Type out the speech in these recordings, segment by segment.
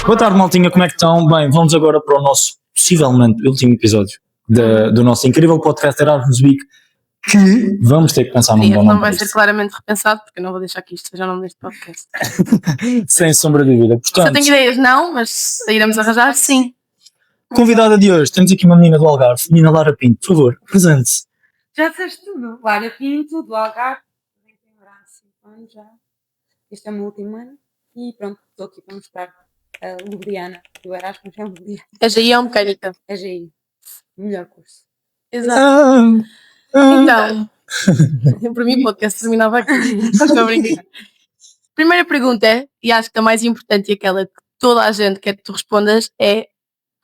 Boa tarde, maltinha, como é que estão? Bem, vamos agora para o nosso, possivelmente, último episódio do nosso incrível podcast Erasmus Week, que vamos ter que pensar num bom nome. Não vai ser claramente repensado, porque eu não vou deixar que isto seja o nome deste podcast. Sem sombra de dúvida. Portanto, se eu tenho ideias, não, mas iremos arranjar, sim. Convidada de hoje, temos aqui uma menina do Algarve, menina Lara Pinto, por favor, presente-se. Já disseste tudo. Lara Pinto, do Algarve, tenho há 5 anos já. Este é o meu último ano. E pronto, estou aqui para mostrar a Ljubljana, do Erasmus é Ljubljana. A GI é mecânica. A GI, melhor curso. Exato. Então, para mim o podcast terminava aqui. Estou a brincar. Primeira pergunta, e acho que a mais importante e aquela que toda a gente quer que tu respondas é: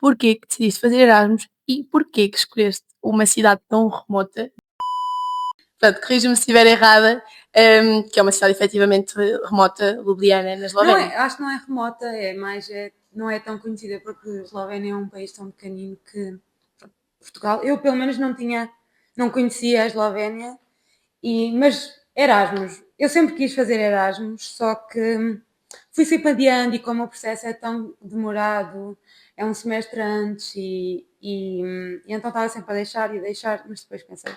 porquê que decidiste fazer Erasmus e porquê que escolheste uma cidade tão remota? Portanto, corrija-me se estiver errada, que é uma cidade efetivamente remota, Ljubljana, na Eslovénia. Acho que não é remota, não é tão conhecida, porque a Eslovénia é um país tão pequenino que Portugal, eu pelo menos não conhecia a Eslovénia, mas Erasmus, eu sempre quis fazer Erasmus, só que fui sempre adiando, e como o processo é tão demorado, é um semestre antes, e então estava sempre a deixar, mas depois pensei,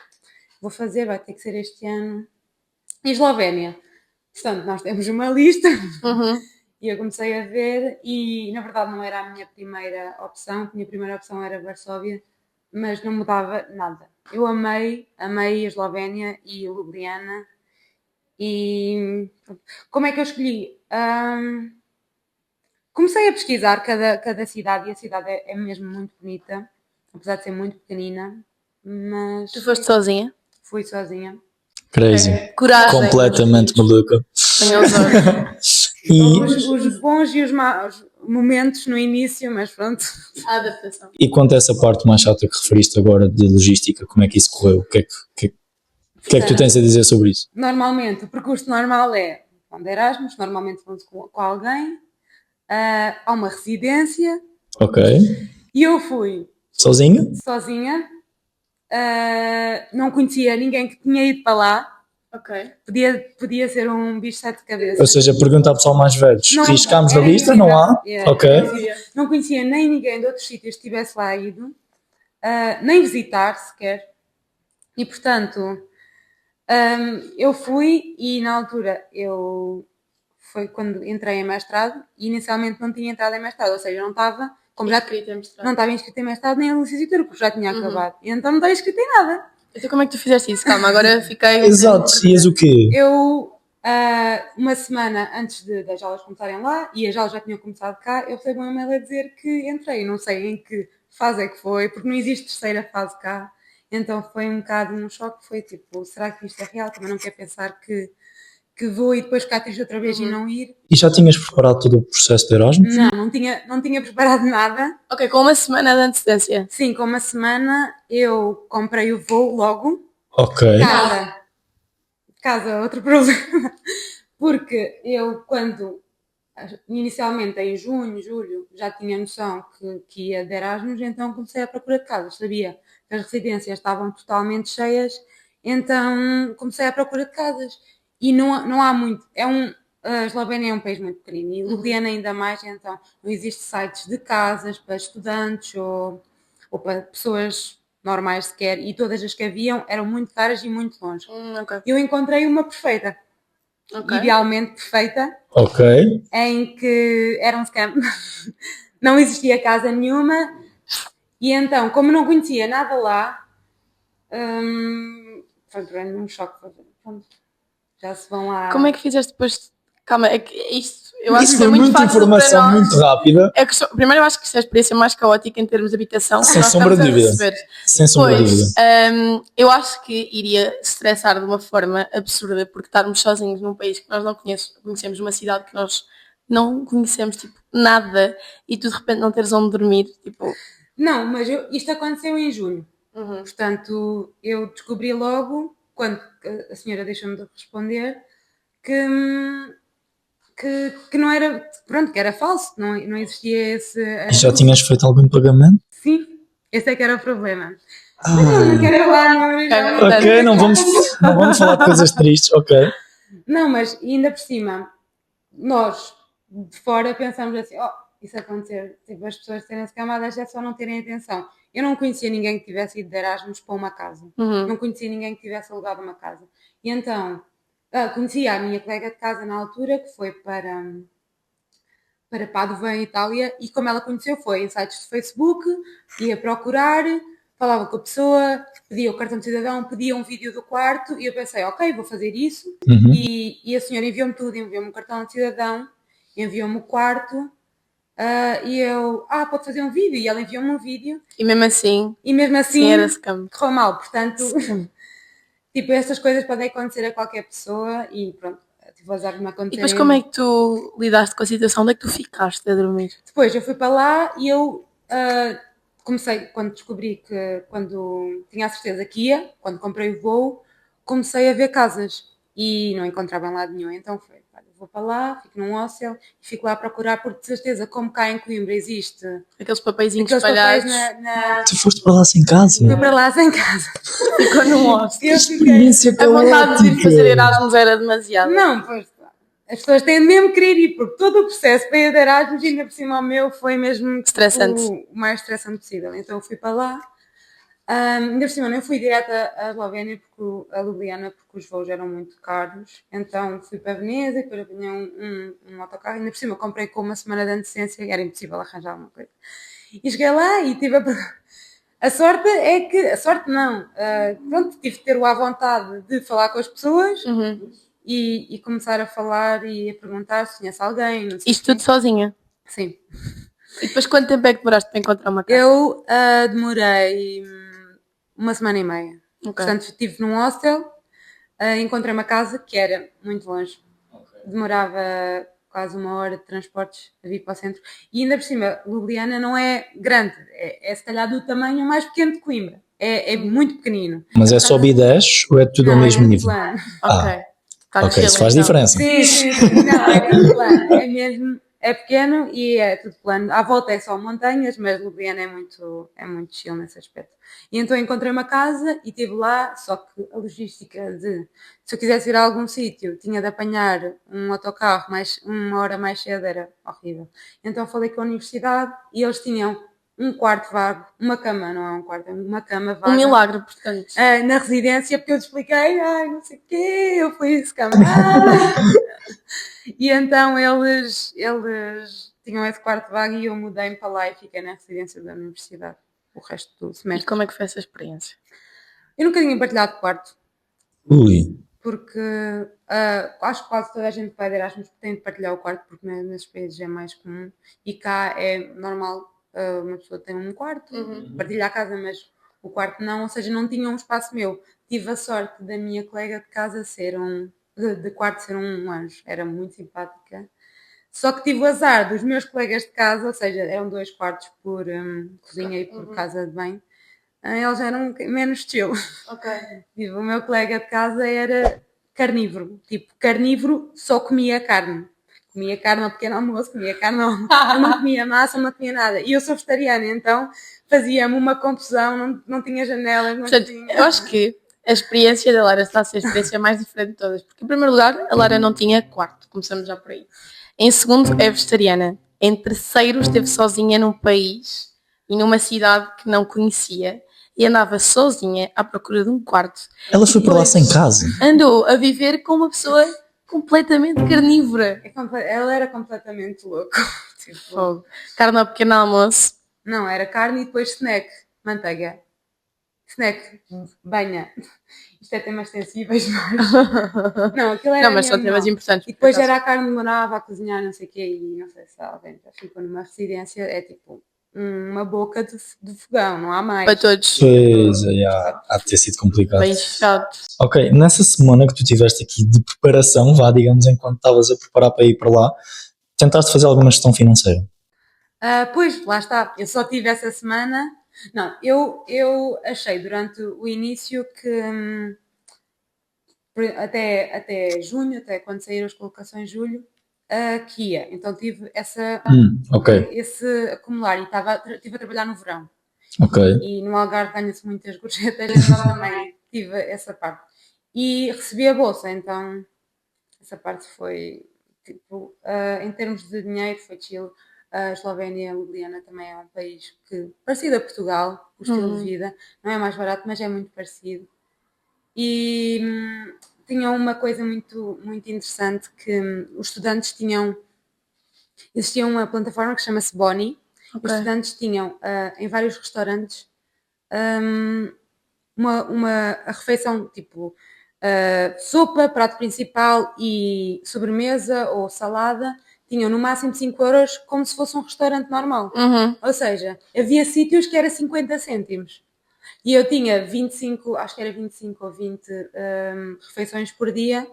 vou fazer, vai ter que ser este ano. Em Eslovénia, portanto, nós temos uma lista, e eu comecei a ver, e na verdade não era a minha primeira opção, a minha primeira opção era Varsóvia, mas não mudava nada. Eu amei a Eslovénia e Ljubljana. E como é que eu escolhi? Comecei a pesquisar cada cidade, e a cidade é mesmo muito bonita, apesar de ser muito pequenina. Mas tu foste sozinha? Fui sozinha. Crazy. Coragem. Completamente maluca. Os bons e os maus momentos no início, mas pronto. A adaptação. E quanto a essa parte mais chata que referiste agora de logística, como é que isso correu? O que é que tu tens a dizer sobre isso? Normalmente, o percurso normal é, quando Erasmus, normalmente vamos com alguém, a uma residência. Ok. E eu fui... Sozinha? Sozinha. Não conhecia ninguém que tinha ido para lá. Ok. Podia ser um bicho sete cabeças. Ou seja, pergunta ao pessoal mais velho. Riscámos da lista? Não há? Ok. Não conhecia nem ninguém de outros sítios que tivesse lá ido. Nem visitar sequer. E portanto, eu fui, e na altura foi quando entrei em mestrado, e inicialmente não tinha entrado em mestrado, ou seja, não estava inscrita em mestrado nem em licenciatura, porque já tinha acabado. E então não estava inscrita em nada. Então como é que tu fizeste isso? Calma, agora fiquei... Exato, ias o quê? Eu, uma semana antes das aulas começarem lá, e as aulas já tinham começado cá, eu recebi um e-mail a dizer que entrei. Não sei em que fase é que foi, porque não existe terceira fase cá. Então foi um bocado um choque, foi tipo, será que isto é real? Também não quero pensar que vou e depois cá triste outra vez e não ir. E já tinhas preparado todo o processo de Erasmus? Não tinha preparado nada. Ok, com uma semana de antecedência? Sim, com uma semana eu comprei o voo logo. Ok. Casa, outro problema. Porque eu, inicialmente em junho, julho, já tinha noção que ia de Erasmus, então comecei a procura de casas. Sabia que as residências estavam totalmente cheias, então comecei a procura de casas. E não há muito. A Eslovénia é um país muito pequenino, e Ljubljana ainda mais, então não existe sites de casas para estudantes ou para pessoas normais sequer, e todas as que haviam eram muito caras e muito longe. Okay. Eu encontrei uma perfeita. Okay. Idealmente perfeita. Ok. Em que era um scam. Não existia casa nenhuma, e então, como não conhecia nada lá, foi um choque. Já se vão lá. Como é que fizeste depois? Calma, é que isto eu acho que foi muita informação muito rápida. Primeiro eu acho que isto é a experiência mais caótica em termos de habitação. Sem sombra de dúvida. Sem sombra de dúvida. Eu acho que iria estressar de uma forma absurda, porque estarmos sozinhos num país que nós não conhecemos, uma cidade que nós não conhecemos, tipo, nada, e tu de repente não teres onde dormir, tipo... Não, mas isto aconteceu em junho. Portanto, eu descobri logo, quando a senhora deixou-me de responder, que não era, pronto, que era falso, não existia esse... Já tinhas feito algum pagamento? Sim, esse é que era o problema. Não quero falar, ok, não vamos falar de coisas tristes, ok. Não, mas ainda por cima, nós de fora pensamos assim, isso acontecer, tipo, as pessoas terem-se camadas é só não terem atenção. Eu não conhecia ninguém que tivesse ido de Erasmus para uma casa. Uhum. Não conhecia ninguém que tivesse alugado uma casa. E então, conhecia a minha colega de casa na altura, que foi para Padova, em Itália, e como ela conheceu foi em sites de Facebook, ia procurar, falava com a pessoa, pedia o cartão de cidadão, pedia um vídeo do quarto, e eu pensei, ok, vou fazer isso, Uhum. e a senhora enviou-me tudo, enviou-me o cartão de cidadão, enviou-me o quarto, e eu, pode fazer um vídeo, e ela enviou-me um vídeo, E mesmo assim, assim era scam. correu mal, portanto, tipo, estas coisas podem acontecer a qualquer pessoa, e pronto, tive azar de me E acontecer. depois como é que tu lidaste com a situação? Onde é que tu ficaste a dormir? Depois eu fui para lá e eu comecei, quando descobri que, quando tinha a certeza que ia, quando comprei o voo, comecei a ver casas e não encontrava em lado nenhum. Então foi, vou para lá, fico num hostel e fico lá a procurar, porque de certeza, como cá em Coimbra existe Aqueles papeizinhos aqueles papéis espalhados. Tu foste para lá sem casa? Fui para lá sem casa. Ficou num hostel. Eu fiquei. Experiência A vontade de ir fazer caótica. Erasmus era demasiado. Não, pois as pessoas têm de mesmo querer ir, porque todo o processo para ir de Erasmus, ainda por cima o meu, foi mesmo Estressante. o mais estressante possível. Então eu fui para lá. Ainda por cima, não fui direto à Eslovénia, a Ljubljana, porque os voos eram muito caros. Então fui para Veneza e depois apanhei um autocarro. Ainda por cima, comprei com uma semana de antecedência e era impossível arranjar alguma coisa. E cheguei lá e tive a sorte é que... A sorte não. Pronto, tive de ter à vontade de falar com as pessoas. Uhum. E começar a falar e a perguntar se conhece alguém. Não sei Isto tudo sozinha. Sim. E depois quanto tempo é que demoraste para encontrar uma casa? Eu demorei uma semana e meia. Ok. Portanto, estive num hostel, encontrei uma casa que era muito longe. Demorava quase 1 hora de transportes a vir para o centro. E ainda por cima, Ljubljana não é grande. É se calhar do tamanho mais pequeno de Coimbra. É muito pequenino. Mas é só bidés ou é tudo ao Não, mesmo é nível? plano. Ok. Tá Ok, isso chill, faz então. diferença. Sim. Não, é grande plano. É mesmo, é pequeno e é tudo plano. À volta é só montanhas, mas Ljubljana é muito chill nesse aspecto. E então encontrei uma casa e estive lá, só que a logística de, se eu quisesse ir a algum sítio, tinha de apanhar um autocarro 1 hora mais cedo, era horrível. Então falei com a universidade e eles tinham um quarto vago, uma cama, não é um quarto, é uma cama vaga. Um milagre, portanto. Na residência, porque eu te expliquei, não sei o quê, eu fui escamar. E então eles tinham esse quarto vago e eu mudei-me para lá e fiquei na residência da universidade o resto do E semestre. como é que foi essa experiência? Eu nunca tinha partilhado quarto, Ui, porque acho que quase toda a gente que vai de Erasmus tem de partilhar o quarto, porque nesses países é mais comum. E cá é normal, uma pessoa tem um quarto, partilha a casa, mas o quarto não, ou seja, não tinha um espaço meu. Tive a sorte da minha colega de casa de quarto ser um anjo, era muito simpática. Só que tive o azar dos meus colegas de casa, ou seja, eram 2 quartos por cozinha e por casa de banho, eles eram menos chill. Ok. Tipo, o meu colega de casa era carnívoro, tipo, carnívoro só comia carne. Comia carne ao pequeno almoço, comia carne ao almoço, não comia massa, não comia nada. E eu sou vegetariana, então fazia-me uma confusão, não tinha janelas, não Portanto, tinha... eu acho que a experiência da Lara está a ser a experiência mais diferente de todas. Porque, em primeiro lugar, a Lara não tinha quarto. Começamos já por aí. Em segundo, é vegetariana. Em terceiro, esteve sozinha num país e numa cidade que não conhecia. E andava sozinha à procura de um quarto. ela foi para lá sem casa. Andou a viver com uma pessoa completamente carnívora. Ela era completamente louca. Tipo, Fogo. Carne ao pequeno almoço. não, era carne e depois snack, manteiga. Snack, banha. Isto é temas sensíveis, mas... Não, aquilo era Não, mas são mesmo temas mau. importantes. E depois por acaso. era a carne demorava a cozinhar, não sei o quê, e não sei se alguém já ficou numa residência, é tipo uma boca de fogão, não há mais. Para todos. Pois, há de ter sido complicado. Bem chato. Ok, nessa semana que tu tiveste aqui de preparação, vá, digamos, enquanto estavas a preparar para ir para lá, tentaste fazer alguma gestão financeira? Pois, lá está. Eu só tive essa semana. Não, eu achei durante o início que até junho, até quando saíram as colocações julho, que ia. Então tive Ok, esse acumular e estive a trabalhar no verão. ok. E no Algarve ganha-se muitas gorjetas, então também tive essa parte. E recebi a bolsa, então essa parte foi, tipo, em termos de dinheiro foi chill. A Eslovénia, Ljubljana, também é um país que parecido a Portugal, o estilo de vida. Não é mais barato, mas é muito parecido. E tinham uma coisa muito, muito interessante que os estudantes tinham... Existia uma plataforma que chama-se Boni. Os estudantes tinham em vários restaurantes a refeição tipo sopa, prato principal e sobremesa ou salada. Tinham no máximo 5 euros, como se fosse um restaurante normal. Ou seja, havia sítios que era 50 cêntimos. E eu tinha 25, acho que era 25 ou 20 refeições por dia,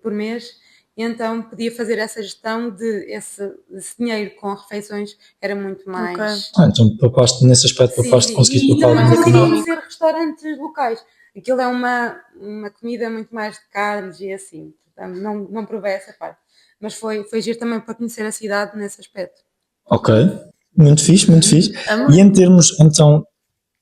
por mês, e então podia fazer essa gestão esse dinheiro com refeições, era muito mais... Então poupaste nesse aspecto, poupaste, conseguiste E poupar também alguma conseguiam comida. ser restaurantes locais. Aquilo é uma comida muito mais de carnes e assim, portanto não provei essa parte. Mas foi giro também para conhecer a cidade nesse aspecto. Ok, muito fixe, muito fixe. E em termos, então,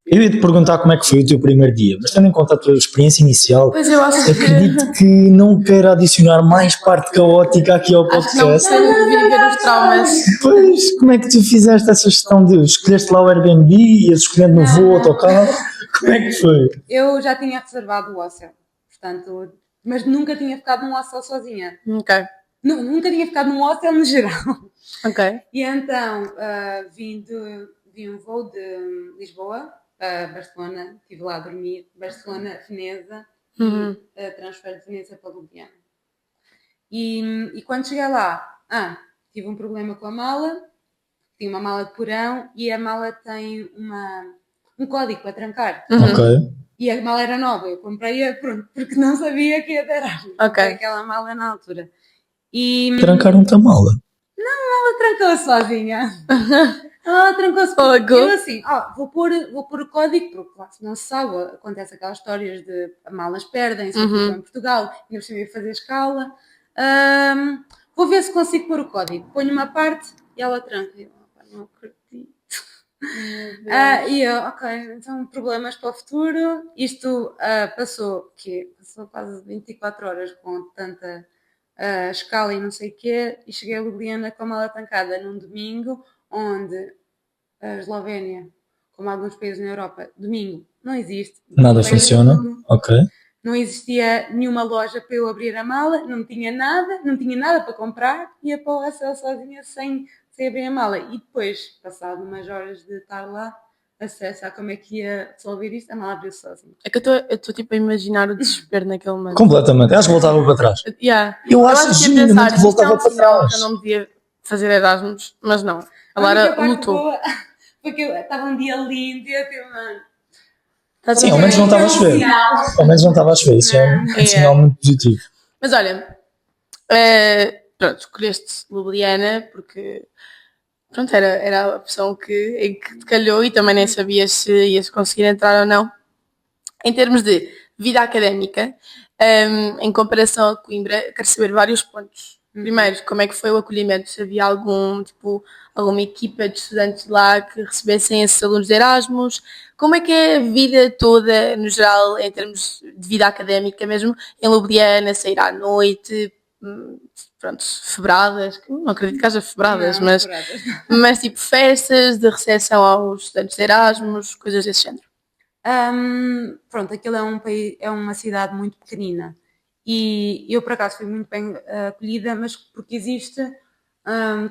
eu ia te perguntar como é que foi o teu primeiro dia, mas tendo em conta a tua experiência inicial, Pois eu acho acredito que não quero adicionar mais parte caótica aqui ao Acho que não podcast. precisamos de viver os traumas. Pois, como é que tu fizeste essa gestão de escolheste lá o Airbnb, ias escolhendo no voo, autocarro? Como é que foi? Eu já tinha reservado o hostel, portanto, mas nunca tinha ficado num hostel sozinha. Ok. Nunca tinha ficado num hostel no geral. Ok. E então vim um voo de Lisboa a Barcelona, estive lá a dormir, Barcelona, Veneza, e transfer de Veneza para Ljubljana. E quando cheguei lá, tive um problema com a mala, tinha uma mala de porão e a mala tem um código para trancar. Ok. E a mala era nova, eu comprei-a pronto, porque não sabia que ia ter água. Comprei aquela mala na altura. E Trancaram-te a mala? ela trancou-se sozinha. Ela trancou-se. Eu assim, vou pôr o código, porque lá, se não se sabe, acontece aquelas histórias de malas perdem-se, em Portugal, ainda por cima ia fazer escala. Vou ver se consigo pôr o código. Ponho uma parte e ela tranca. Eu, não acredito. E eu, ok, então problemas para o futuro. Isto passou quase 24 horas com tanta escala e não sei o quê, e cheguei a Ljubljana com a mala trancada num domingo, onde a Eslovénia, como alguns países na Europa, domingo não existe. Nada funciona. Ok. Não existia nenhuma loja para eu abrir a mala, não tinha nada para comprar, ia para o hotel sozinha sem abrir a mala. E depois, passado umas horas de estar lá, acesso a como é que ia resolver isto, a mala abriu sozinha. É que eu estou tipo a imaginar o desespero naquele momento. Completamente. Acho que voltava para trás. Eu acho genuinamente que voltava para trás. Eu não podia fazer Erasmus, mas não. A Lara lutou. Porque estava um dia lindo e eu tipo, mano. Sim, ao menos não estava a chover. Ao menos não estava a chover. Isso é um sinal muito positivo. Mas olha, pronto, escolheste Ljubljana porque pronto, era a opção em que te calhou e também nem sabias se ias conseguir entrar ou não. Em termos de vida académica, em comparação a Coimbra, quero saber vários pontos. Primeiro, como é que foi o acolhimento? Se havia alguma equipa de estudantes lá que recebessem esses alunos de Erasmus? Como é que é a vida toda, no geral, em termos de vida académica mesmo, em Ljubljana, sair à noite, pronto, febradas, não acredito que haja febradas, mas tipo festas de recepção aos estudantes de Erasmus, coisas desse género. Pronto, aquilo é um país, é uma cidade muito pequenina e eu por acaso fui muito bem acolhida, mas porque existe,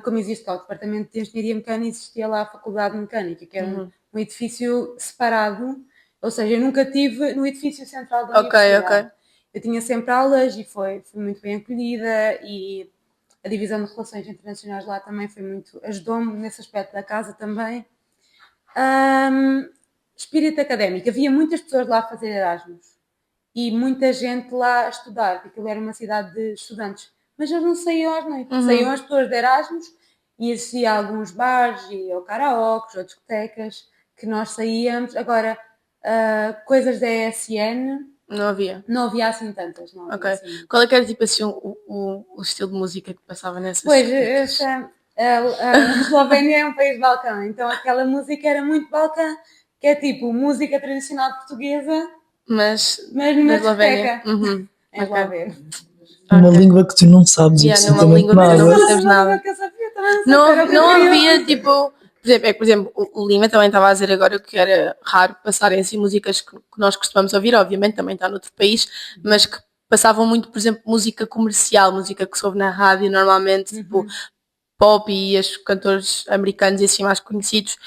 como existe cá o departamento de engenharia mecânica, existia lá a faculdade de mecânica, que era um edifício separado, ou seja, eu nunca estive no edifício central da universidade. Eu tinha sempre aulas e fui muito bem acolhida e a divisão de relações internacionais lá também ajudou-me nesse aspecto da casa também. Espírito académico, havia muitas pessoas lá a fazer Erasmus e muita gente lá a estudar, porque aquilo era uma cidade de estudantes, mas eles não saíam às noites, saíam as pessoas de Erasmus e existia alguns bares ou karaokes ou discotecas que nós saíamos. Agora, coisas da ESN não havia assim tantas. Não havia assim. Qual é que era tipo assim o estilo de música que passava nessas? Pois, a Eslovénia é um país balcão, então aquela música era muito balcã, que é tipo música tradicional portuguesa, mas numa discoteca. É Esloveno. Uma língua que tu não sabes absolutamente nada. Não sabes nada que eu sabia Não, Era o que eu não queria havia ouvir. tipo. Por exemplo, o Lima também estava a dizer agora que era raro passarem assim músicas que nós costumamos ouvir, obviamente também está noutro país, mas que passavam muito, por exemplo, música comercial, música que se ouve na rádio normalmente, tipo pop e os cantores americanos e assim mais conhecidos.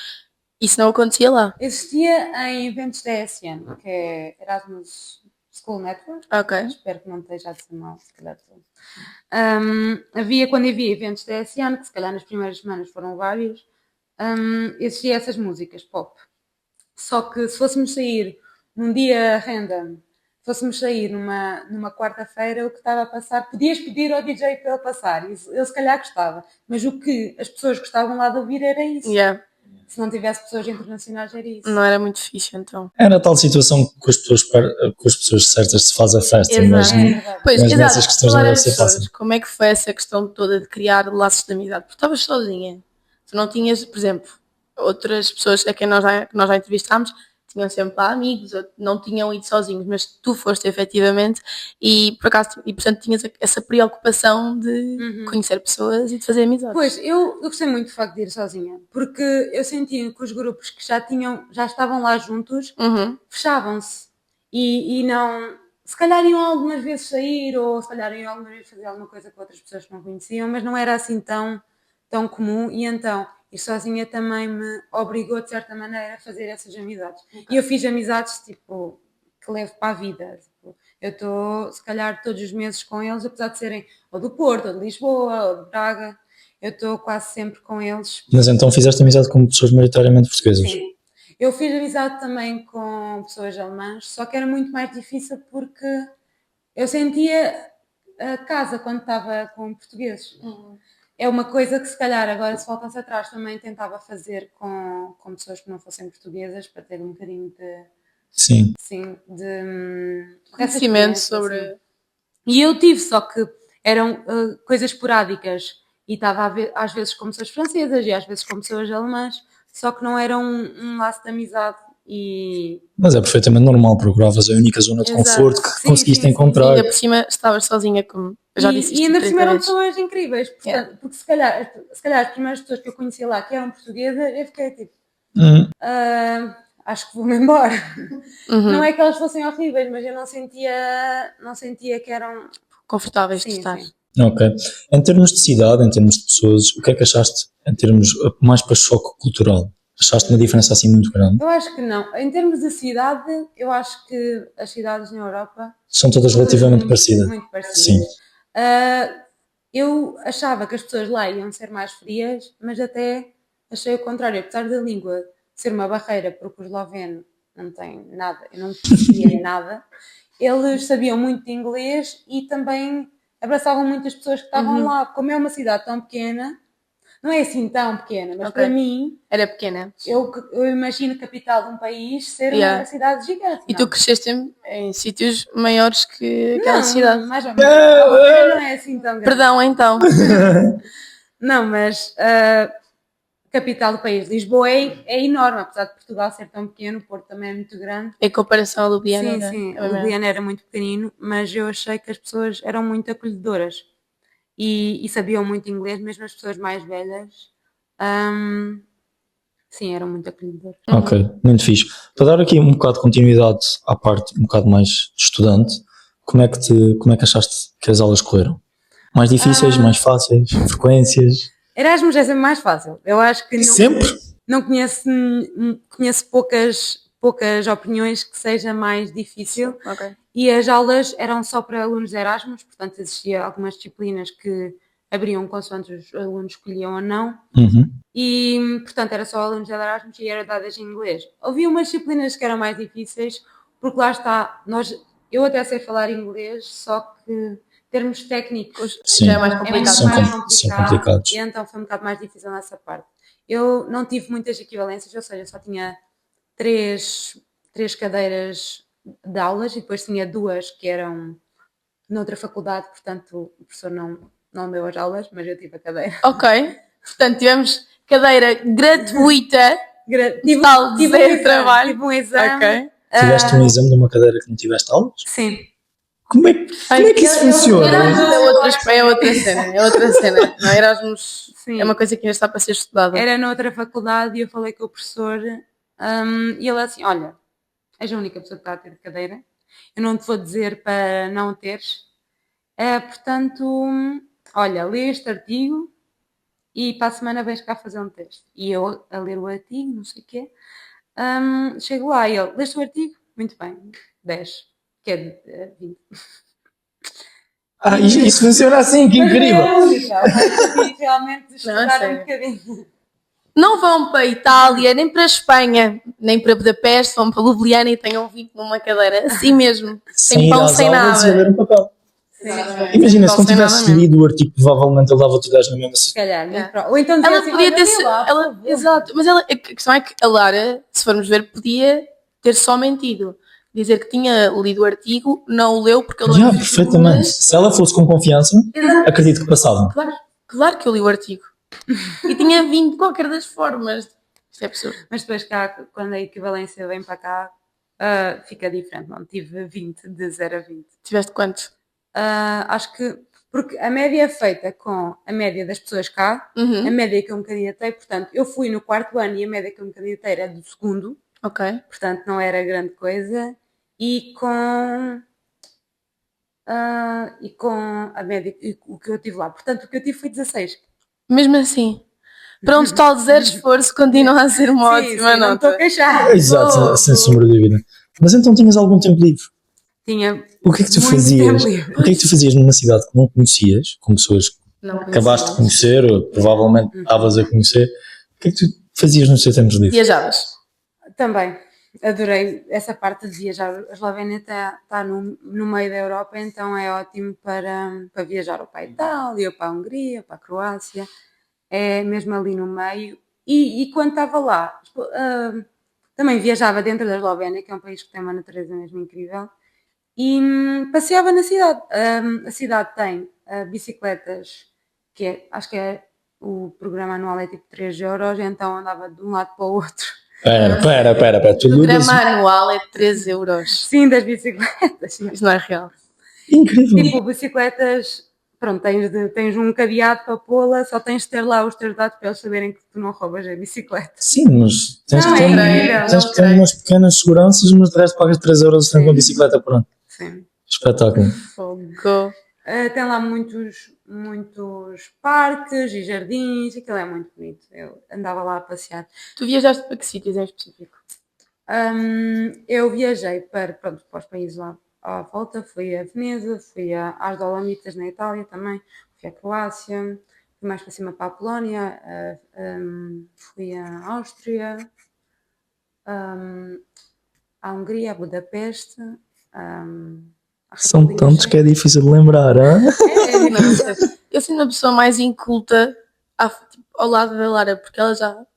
Isso não acontecia lá. Existia em eventos da ESN, que é Erasmus School Network. Ok. Espero que não esteja a ser mal, se calhar estou. Quando havia eventos da ESN, que se calhar nas primeiras semanas foram vários, existiam essas músicas pop. Só que se fôssemos sair num dia random, fôssemos sair numa quarta-feira, o que estava a passar, podias pedir ao DJ para ele passar, e ele se calhar gostava, mas o que as pessoas gostavam lá de ouvir era isso. Yeah. Se não tivesse pessoas internacionais, era isso. Não era muito fixe então. Era a tal situação que com as pessoas certas se faz a festa, mas, Exato. É verdade. Pois, mas exato. nessas questões Falar não em deve ser pessoas, fácil. como é que foi essa questão toda de criar laços de amizade? Porque estavas sozinha. Tu não tinhas, por exemplo, outras pessoas a quem que nós já entrevistámos, tinham sempre lá amigos, ou não tinham ido sozinhos, mas tu foste efetivamente e por acaso, e portanto tinhas essa preocupação de conhecer pessoas e de fazer amizades. Pois, eu gostei muito do facto de ir sozinha, porque eu sentia que os grupos que já estavam lá juntos, fechavam-se e não, se calhar iam algumas vezes sair ou se calhar iam algumas vezes fazer alguma coisa com outras pessoas que não conheciam, mas não era assim tão comum e então ir sozinha também me obrigou de certa maneira a fazer essas amizades. E eu fiz amizades tipo que levo para a vida. Tipo, eu estou se calhar todos os meses com eles, apesar de serem ou do Porto, ou de Lisboa, ou de Braga, eu estou quase sempre com eles. Mas então fizeste amizade com pessoas maioritariamente portuguesas? Sim. Eu fiz amizade também com pessoas alemãs, só que era muito mais difícil porque eu sentia a casa quando estava com portugueses. É uma coisa que se calhar agora se voltasse atrás também tentava fazer com pessoas que não fossem portuguesas para ter um bocadinho Sim. de Conhecimento dessa experiência, sobre. sim. E eu tive, só que eram coisas esporádicas e estava às vezes com pessoas francesas e às vezes com pessoas alemãs, só que não era um laço de amizade e... Mas é perfeitamente normal, procuravas a única zona de Exato. conforto que Sim, conseguiste sim, sim. encontrar. Ainda por cima estavas sozinha, como eu já disse isto E ainda por 30 cima eram vezes. pessoas incríveis, portanto, porque se calhar as primeiras pessoas que eu conhecia lá que eram portuguesas, eu fiquei tipo, acho que vou-me embora. Não é que elas fossem horríveis, mas eu não sentia que eram Confortáveis de sim, estar. sim. Ok. Em termos de cidade, em termos de pessoas, o que é que achaste em termos mais para choque cultural? Achaste uma diferença assim muito grande? Eu acho que não. Em termos de cidade, eu acho que as cidades na Europa São todas relativamente parecidas. muito parecidas. Sim. Eu achava que as pessoas lá iam ser mais frias, mas até achei o contrário. Apesar da língua ser uma barreira, porque o esloveno não tem nada, eu não percebia nada, eles sabiam muito de inglês e também abraçavam muitas pessoas que estavam lá. Como é uma cidade tão pequena, não é assim tão pequena, mas para mim, Era pequena. eu imagino a capital de um país ser Yeah. uma cidade gigante. E tu cresceste em sítios maiores que aquela cidade. Mais ou menos. Não é assim tão grande. Perdão, então. Não, mas a capital do país, Lisboa, é enorme, apesar de Portugal ser tão pequeno, o Porto também é muito grande. Em comparação a Ljubljana. Sim, né? sim, É o mesmo. Ljubljana era muito pequenino, mas eu achei que as pessoas eram muito acolhedoras e sabiam muito inglês, mesmo as pessoas mais velhas. Sim, eram muito acolhedoras. Ok, muito fixe. Para dar aqui um bocado de continuidade à parte um bocado mais de estudante, como é que achaste que as aulas correram? Mais difíceis, mais fáceis, frequências? Erasmus é sempre mais fácil. Eu acho que não conheço poucas opiniões que seja mais difícil. Ok. E as aulas eram só para alunos de Erasmus, portanto existia algumas disciplinas que abriam consoante os alunos escolhiam ou não. E, portanto, era só alunos de Erasmus e era dadas em inglês. Havia umas disciplinas que eram mais difíceis, porque lá está, eu até sei falar inglês, só que termos técnicos Sim, já é mais complicado. são complicados. E então foi um bocado mais difícil nessa parte. Eu não tive muitas equivalências, ou seja, só tinha três cadeiras de aulas e depois tinha 2 que eram noutra faculdade, portanto o professor não deu as aulas, mas eu tive a cadeira. Ok. Portanto, tivemos cadeira gratuita. Total de zero trabalho. Tive um exame. Ok. Tiveste um exame de uma cadeira que não tiveste aulas? Sim. Como é que isso funciona? Erasmus é outra cena. Não, Erasmus Sim. é uma coisa que ainda está para ser estudada. Era noutra faculdade e eu falei com o professor e ele assim, olha, és a única pessoa que está a ter cadeira, eu não te vou dizer para não teres, portanto, olha, lê este artigo e para a semana vens cá fazer um teste. E eu a ler o artigo, não sei o quê, chego lá e ele, leste o artigo? Muito bem, 10, que é 20. Isso funciona assim, que incrível! Mas realmente estudar um sério. bocadinho. Não vão para a Itália, nem para a Espanha, nem para Budapeste, vão para Ljubljana e tenham 20 numa cadeira, assim mesmo, sem Sem ir pão, às sem aulas e a nada. ler um papel. Sim. Imagina, se Sem não pão, tivesse sem nada lido o artigo, provavelmente ele dava-te o 10 na mesma Se calhar, muito É. pró- Ou então dizer Ela assim, podia olha, ter lê sido. lá, por favor. Exato, mas a questão é que a Lara, se formos ver, podia ter só mentido. Dizer que tinha lido o artigo, não o leu porque ele não viu, perfeitamente. mas- Se ela fosse com confiança, Exato. acredito que passava. Claro que eu li o artigo. E tinha vindo de qualquer das formas. Isto é absurdo. Mas depois cá, quando a equivalência vem para cá, fica diferente. Não tive 20 de 0 a 20. Tiveste quantos? Acho que, porque a média é feita com a média das pessoas cá, a média que eu me candidatei, portanto, eu fui no 4º ano e a média que eu me candidatei era do 2º, Ok. portanto não era grande coisa, e com a média, e o que eu tive lá, portanto o que eu tive foi 16. Mesmo assim, para um total de zero esforço, continua a ser uma Sim, ótima sim, não me estou a nota. queixar. Exato, sem sombra de dúvida. Mas então tinhas algum tempo livre? Tinha O que é que tu muito fazias? tempo livre. O que é que tu fazias numa cidade que não conhecias, com pessoas que Não acabaste de conhecer, ou provavelmente estavas a conhecer? O que é que tu fazias nos teus tempos livres? Viajavas. Também, adorei essa parte de viajar. A Eslovénia está no meio da Europa, então é ótimo para viajar ou para a Itália, ou para a Hungria, ou para a Croácia. É mesmo ali no meio. E quando estava lá, também viajava dentro da Eslovénia, que é um país que tem uma natureza mesmo incrível, e passeava na cidade. A cidade tem bicicletas, acho que é o programa anual é tipo 3 euros, então andava de um lado para o outro. Espera. Tu O alugas... programa anual é 3 euros. Sim, das bicicletas. Isto não é real. Incrível. Tipo, bicicletas, pronto, tens um cadeado para pô-la, só tens de ter lá os teus dados para eles saberem que tu não roubas a bicicleta. Sim, mas tens Não, que é ter, incrível, tens não que ter creio. umas pequenas seguranças, mas de resto pagas 3 euros com a bicicleta, pronto. Sim. Espetáculo. Fogo. Tem lá muitos parques e jardins, aquilo é muito bonito. Eu andava lá a passear. Tu viajaste para que sítios em específico? Eu viajei para os países lá à volta, fui a Veneza, fui às Dolomitas na Itália também, fui à Croácia, fui mais para cima para a Polónia, fui à Áustria, à Hungria, a Budapeste, à São República tantos Checa. que é difícil de lembrar, hã? Eu sinto uma pessoa mais inculta ao lado da Lara, porque ela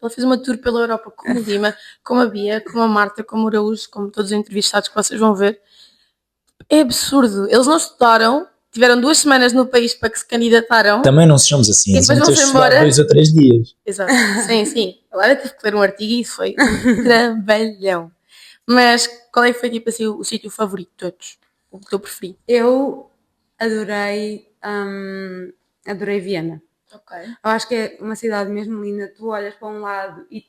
fez uma tour pela Europa com o Dima, com a Bia, com a Marta, com o Araújo, como todos os entrevistados que vocês vão ver. É absurdo. Eles não estudaram, tiveram 2 semanas no país para que se candidataram. Também não sejamos assim, E eles depois vão ter vão-se estudado embora. 2 ou 3 dias. Exato. Sim. A Lara teve que ler um artigo e isso foi um trabalhão. Mas qual é que foi tipo assim o sítio favorito de todos? O que eu preferi? Eu adorei Viena. Ok. Eu acho que é uma cidade mesmo linda. Tu olhas para um lado e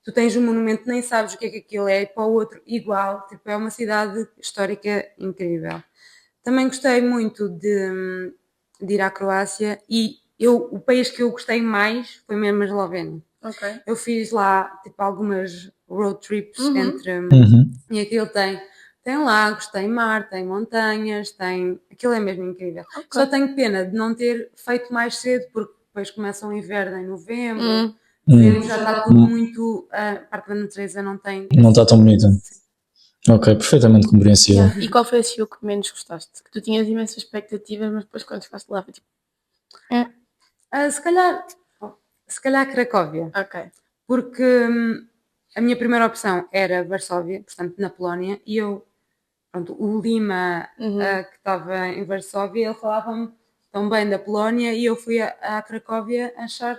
tu tens um monumento, nem sabes o que é que aquilo é, e para o outro igual. Tipo, é uma cidade histórica incrível. Também gostei muito de ir à Croácia e o país que eu gostei mais foi mesmo a Eslovénia. Ok. Eu fiz lá tipo algumas road trips entre e aquilo tem lagos, tem mar, tem montanhas, aquilo é mesmo incrível. Ok. Só tenho pena de não ter feito mais cedo, porque depois começa o inverno em novembro, dezembro já está tudo muito, a parte da natureza não tem. Não está tão bonita. Ok, perfeitamente compreensível. E qual foi a cidade que menos gostaste? Que tu tinhas imensas expectativas, mas depois quando chegaste lá foi tipo. Se calhar Cracóvia, Ok. porque a minha primeira opção era Varsóvia, portanto na Polónia, e o Lima, que estava em Varsóvia, ele falava-me tão bem da Polónia e eu fui à Cracóvia achar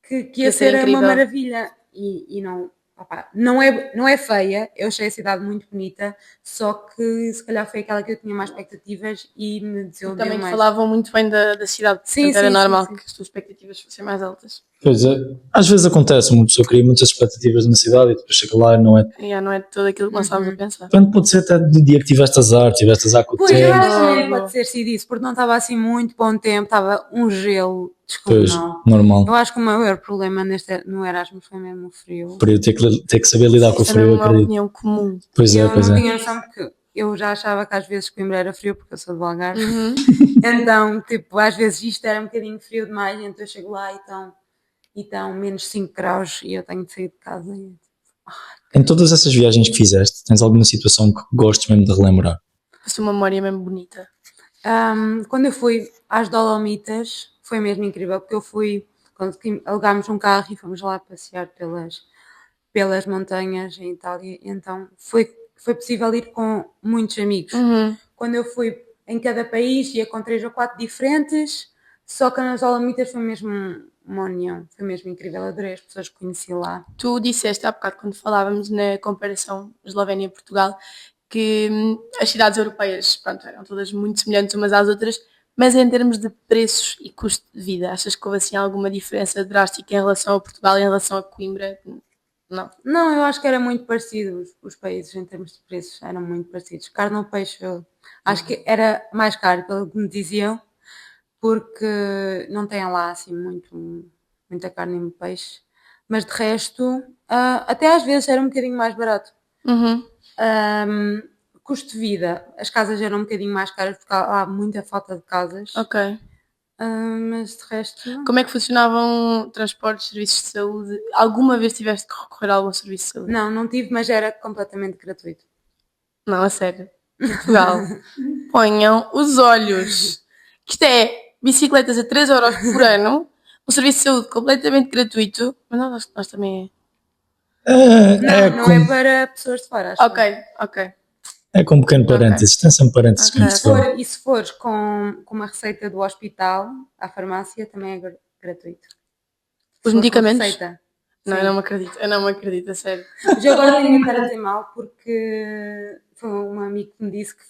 que ia Ia ser ser uma incrível. maravilha e não, opá, não é feia, eu achei a cidade muito bonita, só que se calhar foi aquela que eu tinha mais expectativas e me desiludiu Também te mais. falavam muito bem da cidade, Sim, portanto era sim, normal sim. que as tuas expectativas fossem mais altas. Pois é, às vezes acontece, uma pessoa cria muitas expectativas na cidade e depois chega lá e não é. E não é tudo aquilo que nós estávamos a pensar. Portanto, pode ser até do dia que tiveste azar com o Pois, eu tempo. acho que também pode ser sido isso, porque não estava assim muito bom tempo, estava um gelo Pois, descomunal. normal. Eu acho que o maior problema no Erasmus foi mesmo o frio. Para eu ter que saber lidar com o Isso era frio, uma acredito. opinião comum. Pois é, Eu pois não é. tinha noção porque eu já achava que às vezes Coimbra era frio, porque eu sou do Algarve. Então, tipo, às vezes isto era um bocadinho frio demais, então eu chego lá e estão menos 5 graus e eu tenho de sair de casa. Em todas essas viagens que fizeste, tens alguma situação que gostes mesmo de relembrar? Fosse uma memória mesmo bonita. Quando eu fui às Dolomitas, foi mesmo incrível, porque eu fui, quando alugámos um carro e fomos lá passear pelas montanhas em Itália, então foi possível ir com muitos amigos. Quando eu fui em cada país, ia com 3 ou 4 diferentes, só que nas Dolomitas foi mesmo uma união, foi mesmo incrível, adorei as pessoas que conheci lá. Tu disseste há bocado, quando falávamos na comparação Eslovénia e Portugal, que as cidades europeias, pronto, eram todas muito semelhantes umas às outras, mas em termos de preços e custo de vida, achas que houve assim alguma diferença drástica em relação a Portugal e em relação a Coimbra? Não. Não, eu acho que era muito parecido os países em termos de preços, eram muito parecidos. Carne ou peixe, eu acho que era mais caro, pelo que me diziam, porque não têm lá assim muita carne e peixe, mas de resto, até às vezes era um bocadinho mais barato. Custo de vida, as casas eram um bocadinho mais caras porque há muita falta de casas. Ok. Mas de resto. Como é que funcionavam transportes, serviços de saúde? Alguma vez tiveste que recorrer a algum serviço de saúde? Não tive, mas era completamente gratuito. Não, a sério. Portugal. Ponham os olhos. Isto é bicicletas a 3 euros por ano, um serviço de saúde completamente gratuito, mas não, nós também Não é para pessoas de fora, acho. Ok. É com um pequeno parênteses, tem sempre parênteses em Portugal. E se fores com uma receita do hospital, à farmácia, também é gratuito. Os medicamentos? Receita. Não, eu não me acredito, a sério. Mas eu agora tenho que estar a dizer mal porque foi um amigo que me disse que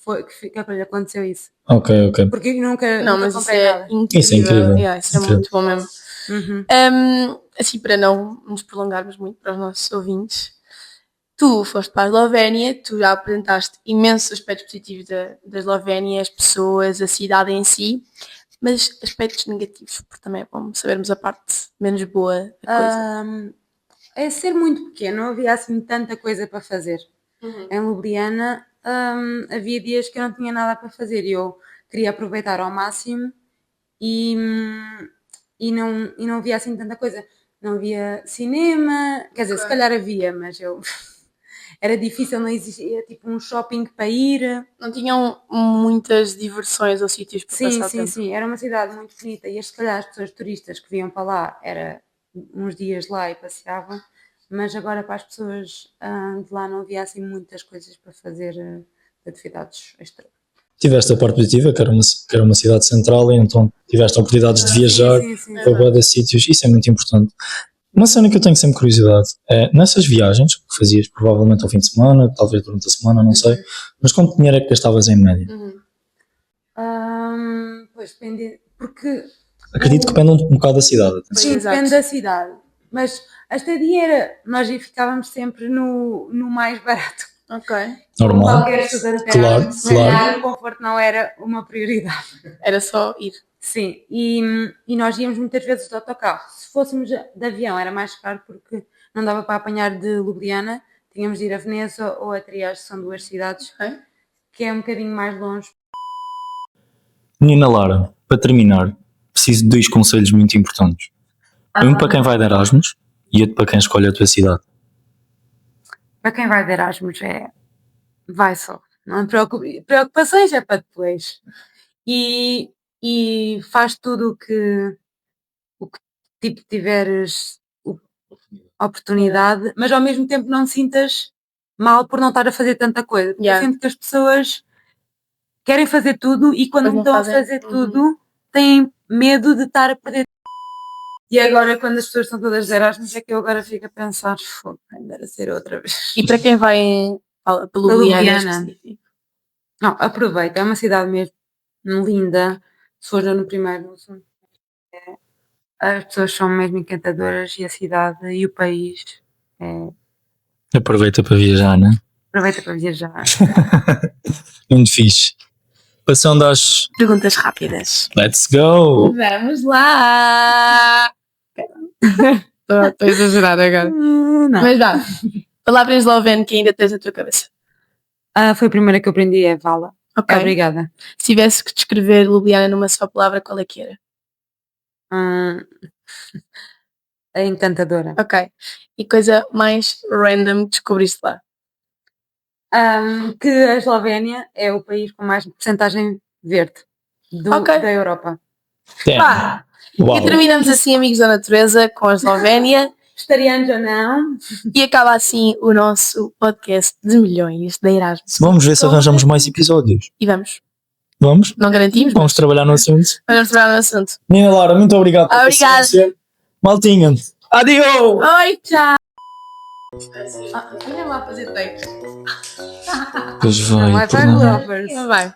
lhe aconteceu isso. Ok. Porque eu nunca Mas comprei isso é nada. incrível. Isso é incrível. Isso é muito bom mesmo. Assim, para não nos prolongarmos muito para os nossos ouvintes, tu foste para a Eslovénia, tu já apresentaste imensos aspectos positivos da Eslovénia, as pessoas, a cidade em si, mas aspectos negativos, porque também é bom sabermos a parte menos boa da coisa. É ser muito pequeno, não havia assim tanta coisa para fazer. Em Ljubljana havia dias que eu não tinha nada para fazer e eu queria aproveitar ao máximo e não havia assim tanta coisa. Não havia cinema, quer dizer, se calhar havia, mas era difícil, não existia tipo um shopping para ir. Não tinham muitas diversões ou sítios para passar o tempo. Sim, era uma cidade muito bonita e se calhar as pessoas turistas que vinham para lá era uns dias lá e passeavam, mas agora para as pessoas de lá não havia assim muitas coisas para fazer de atividades extra. Tiveste a parte positiva, que era uma cidade central, e então tiveste oportunidades de viajar para vários sítios, isso é muito importante. Uma cena que eu tenho sempre curiosidade é, nessas viagens que fazias provavelmente ao fim de semana, talvez durante a semana, não sei, mas quanto dinheiro é que gastavas em média? Pois depende, porque... Acredito que depende um bocado da cidade. Sim, depende da cidade, mas a estadia nós ficávamos sempre no mais barato. Ok. Normal. Claro. O conforto não era uma prioridade. Era só ir. Sim, e nós íamos muitas vezes de autocarro. Se fôssemos de avião era mais caro porque não dava para apanhar de Ljubljana, tínhamos de ir a Veneza ou a Trieste, são 2 cidades, que é um bocadinho mais longe. Menina Lara, para terminar, preciso de 2 conselhos muito importantes. Um para quem vai de Erasmus e outro para quem escolhe a tua cidade. Para quem vai de Erasmus vai só, não preocupações é para depois. E faz tudo o que tipo tiveres oportunidade, mas ao mesmo tempo não sintas mal por não estar a fazer tanta coisa. Porque eu sinto que as pessoas querem fazer tudo e quando estão a fazer tudo têm medo de estar a perder. E agora, quando as pessoas estão todas de Erasmus, é que eu agora fico a pensar, fogo, ainda era ser outra vez. E para quem vai para Ljubljana em Ljubljana. específico? Não, aproveita, é uma cidade mesmo linda. Se for no primeiro, no segundo. As pessoas são mesmo encantadoras e a cidade e o país. Aproveita para viajar, né? Aproveita para viajar. Muito fixe. Passando às Perguntas rápidas. Let's go! Vamos lá! Estou a exagerar agora. Não. Mas vá. Palavra em esloveno que ainda tens na tua cabeça. Foi a primeira que eu aprendi, é Vala. Ok. Obrigada. Se tivesse que descrever Ljubljana numa só palavra, qual é que era? É encantadora. Ok. E coisa mais random que descobriste lá? Que a Eslovénia é o país com mais porcentagem verde Ok. da Europa. Pá! Uau. E terminamos assim, amigos da natureza, com a Eslovénia. Vegetarianos ou não? E acaba assim o nosso podcast de milhões da Erasmus. Vamos ver se arranjamos mais episódios. E vamos. Vamos? Não garantimos, Vamos trabalhar no assunto. mas vamos trabalhar no assunto. Nina Laura, muito obrigado pela Obrigada. paciência. Maltinha. Adio! Oi, tchau! Olha lá fazer take. Pois Não vai. é para lovers. Vai.